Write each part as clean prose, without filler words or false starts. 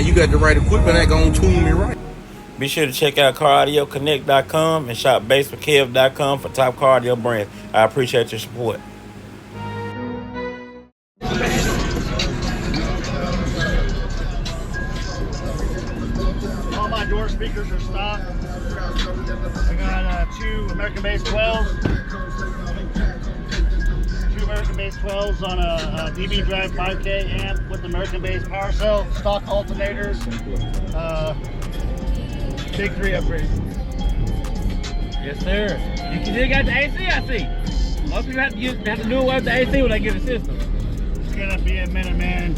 you got the right equipment, that gonna tune me right. Be sure to check out CarAudioConnect.com and shop BASSWITHKEV.com for top car audio brands. I appreciate your support. All my door speakers are stock. I got two American-based 12s. Two American-based 12s on a DB Drive 5K amp with American-based power cell, stock alternators. Big 3 upgrade. Yes, sir. You still got the AC, I see. Most people have to do it with the AC when they get a system. It's gonna be a minute, man.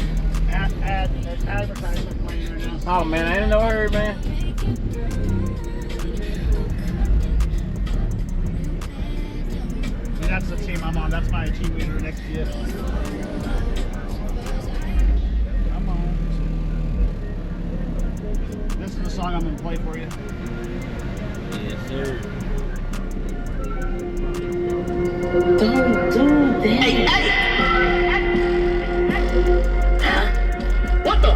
Advertisement playing right now. Oh man, I ain't in no hurry, man. And that's the team I'm on. That's my team leader next to you. Come on. This is the song I'm gonna play for you. Yes, sir. Don't do that. Hey, hey! Huh? What the?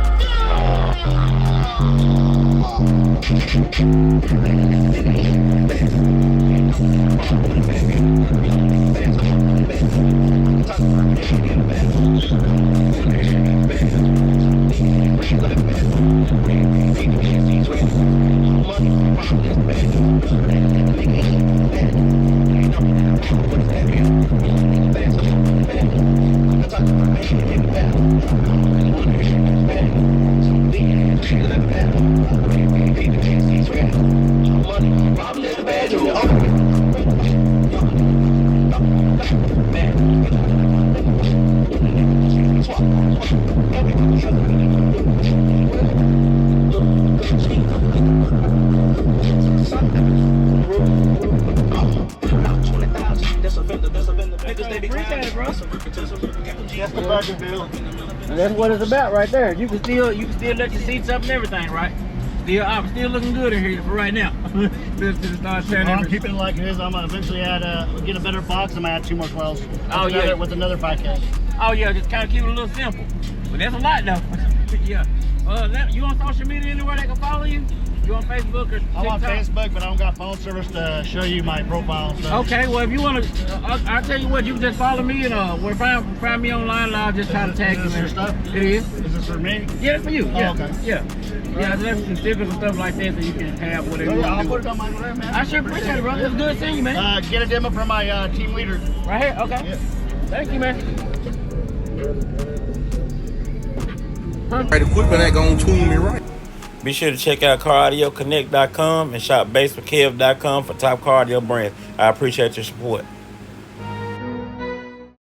That's the budget bill. And that's what it's about right there. You can still let your seats up and everything, right? I'm still looking good in here for right now. I'm keeping it like it is. I'm gonna eventually get a better box. I'm gonna add 2 more 12s. Oh yeah, with another 5K. Oh yeah, just kind of keep it a little simple. But that's a lot though. Yeah. You on social media anywhere they can follow you? You on Facebook or TikTok? I'm on Facebook, but I don't got phone service to show you my profile and stuff. Okay, well if you want to, I'll tell you what, you can just follow me and find me online and I'll just try to tag you. Is this your stuff? It is. Is this for me? Yeah, it's for you. Yeah. Oh, okay. Yeah. Yeah, I left some stickers and stuff like that so you can have whatever you want I'll to put do. it on my whatever, man. I sure appreciate it, brother. It's good seeing you, man. Get a demo from my team leader. Right here? Okay. Yeah. Thank you, man. Right equipment, that gonna tune me right. Be sure to check out CarAudioConnect.com and shop BASSWITHKEV.com for top car audio brands. I appreciate your support.